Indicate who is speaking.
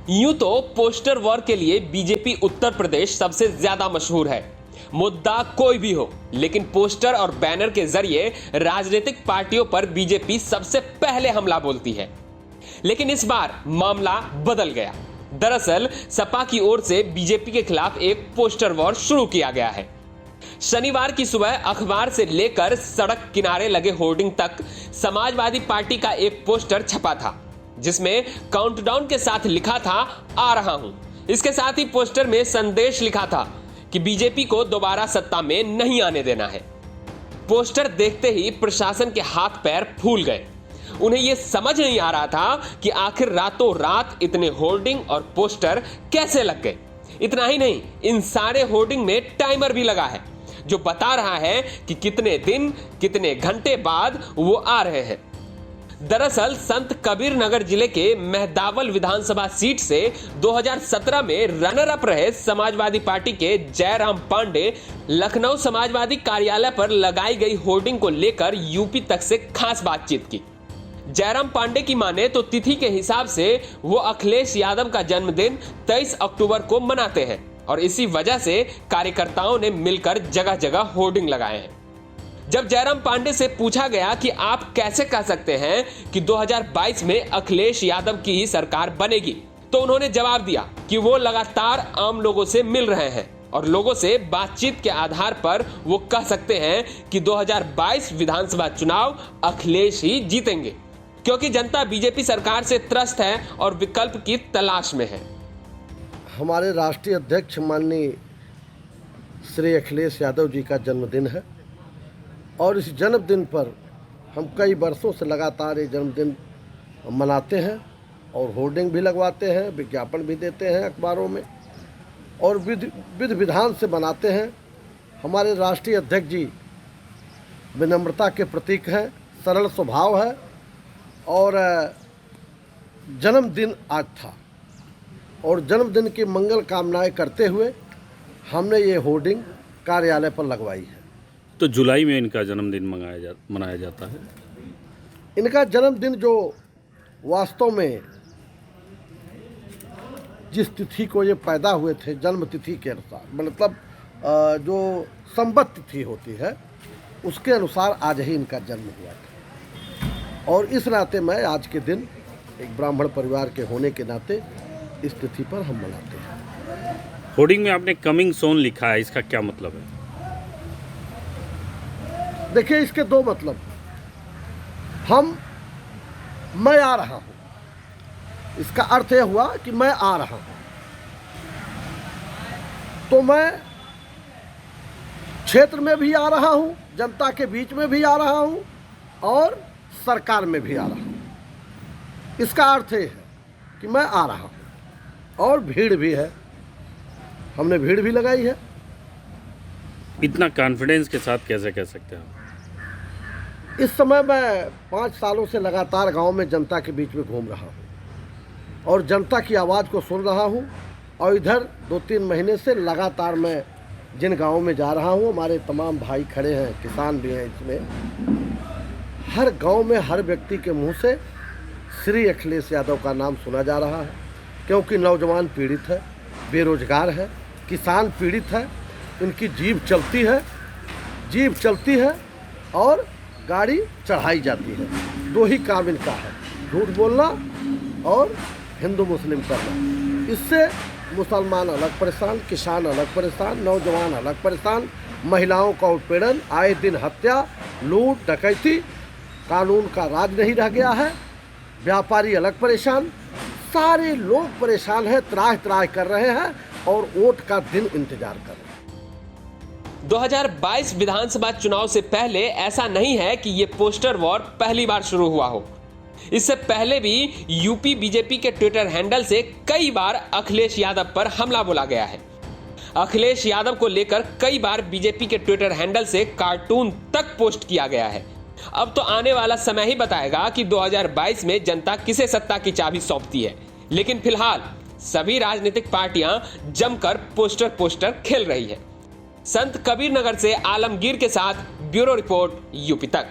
Speaker 1: यूं तो poster war के लिए बीजेपी उत्तर प्रदेश सबसे ज्यादा मशहूर है। मुद्दा कोई भी हो, लेकिन पोस्टर और बैनर के जरिए राजनीतिक पार्टियों पर बीजेपी सबसे पहले हमला बोलती है। लेकिन इस बार मामला बदल गया। दरअसल सपा की ओर से बीजेपी के खिलाफ एक पोस्टर वॉर शुरू किया गया है। शनिवार की सुबह अखबार से लेकर सड़क किनारे लगे होर्डिंग तक समाजवादी पार्टी का एक पोस्टर छपा था, जिसमें काउंटडाउन के साथ लिखा था, आ रहा हूं। इसके साथ ही पोस्टर में संदेश लिखा था कि बीजेपी को दोबारा सत्ता में नहीं आने देना है। पोस्टर देखते ही प्रशासन के हाथ पैर फूल गए। उन्हें यह समझ नहीं आ रहा था कि आखिर रातों रात इतने होर्डिंग और पोस्टर कैसे लग गए। इतना ही नहीं, इन सारे होर्डिंग में टाइमर भी लगा है, जो बता रहा है कि कितने दिन कितने घंटे बाद वो आ रहे हैं। दरअसल संत कबीर नगर जिले के मेहदावल विधानसभा सीट से 2017 में रनर अप रहे समाजवादी पार्टी के जयराम पांडे लखनऊ समाजवादी कार्यालय पर लगाई गई होर्डिंग को लेकर यूपी तक से खास बातचीत की। जयराम पांडे की माने तो तिथि के हिसाब से वो अखिलेश यादव का जन्मदिन 23 अक्टूबर को मनाते हैं और इसी वजह से कार्यकर्ताओं ने मिलकर जगह जगह होर्डिंग लगाए हैं। जब जयराम पांडे से पूछा गया कि आप कैसे कह सकते हैं कि 2022 में अखिलेश यादव की ही सरकार बनेगी, तो उन्होंने जवाब दिया कि वो लगातार आम लोगों से मिल रहे हैं और लोगों से बातचीत के आधार पर वो कह सकते हैं कि 2022 विधानसभा चुनाव अखिलेश ही जीतेंगे, क्योंकि जनता बीजेपी सरकार से त्रस्त है और विकल्प की तलाश में है।
Speaker 2: हमारे राष्ट्रीय अध्यक्ष माननीय श्री अखिलेश यादव जी का जन्मदिन है और इस जन्मदिन पर हम कई वर्षों से लगातार ये जन्मदिन मनाते हैं और होर्डिंग भी लगवाते हैं, विज्ञापन भी देते हैं अखबारों में और विधि विधान से मनाते हैं। हमारे राष्ट्रीय अध्यक्ष जी विनम्रता के प्रतीक हैं, सरल स्वभाव है और जन्मदिन आज था और जन्मदिन की मंगल कामनाएं करते हुए हमने ये होर्डिंग कार्यालय पर लगवाई है।
Speaker 3: तो जुलाई में इनका जन्मदिन मनाया जाता है।
Speaker 2: इनका जन्मदिन जो वास्तव में जिस तिथि को ये पैदा हुए थे, जन्म तिथि के अनुसार, मतलब जो संवत तिथि होती है उसके अनुसार आज ही इनका जन्म हुआ था और इस नाते मैं आज के दिन एक ब्राह्मण परिवार के होने के नाते इस तिथि पर हम मनाते हैं।
Speaker 3: होर्डिंग में आपने कमिंग सोन लिखा है, इसका क्या मतलब है?
Speaker 2: देखिए, इसके दो मतलब। मैं आ रहा हूं, इसका अर्थ यह हुआ कि मैं आ रहा हूं, तो मैं क्षेत्र में भी आ रहा हूं, जनता के बीच में भी आ रहा हूं और सरकार में भी आ रहा हूं। इसका अर्थ यह है कि मैं आ रहा हूं और भीड़ भी है, हमने भीड़ भी लगाई है।
Speaker 3: इतना कॉन्फिडेंस के साथ कैसे कह सकते हैं?
Speaker 2: इस समय मैं 5 सालों से लगातार गांव में जनता के बीच में घूम रहा हूं और जनता की आवाज़ को सुन रहा हूं और इधर 2-3 महीने से लगातार मैं जिन गांवों में जा रहा हूं, हमारे तमाम भाई खड़े हैं, किसान भी हैं इसमें, हर गांव में हर व्यक्ति के मुंह से श्री अखिलेश यादव का नाम सुना जा रहा है, क्योंकि नौजवान पीड़ित है, बेरोजगार है, किसान पीड़ित है, इनकी जीभ चलती है और गाड़ी चढ़ाई जाती है। 2 ही काम इनका है, झूठ बोलना और हिंदू मुस्लिम करना। इससे मुसलमान अलग परेशान, किसान अलग परेशान, नौजवान अलग परेशान, महिलाओं का उत्पीड़न, आए दिन हत्या, लूट डकैती, कानून का राज नहीं रह गया है, व्यापारी अलग परेशान, सारे लोग परेशान हैं, त्राह कर रहे हैं और वोट का दिन इंतजार कर रहे हैं।
Speaker 1: 2022 विधानसभा चुनाव से पहले ऐसा नहीं है कि यह पोस्टर वॉर पहली बार शुरू हुआ हो। इससे पहले भी यूपी बीजेपी के ट्विटर हैंडल से कई बार अखिलेश यादव पर हमला बोला गया है। अखिलेश यादव को लेकर कई बार बीजेपी के ट्विटर हैंडल से कार्टून तक पोस्ट किया गया है। अब तो आने वाला समय ही बताएगा कि 2022 में जनता किसे सत्ता की चाबी सौंपती है। लेकिन फिलहाल सभी राजनीतिक पार्टियां जमकर पोस्टर खेल रही है। संत कबीर नगर से आलमगीर के साथ ब्यूरो रिपोर्ट यूपी तक।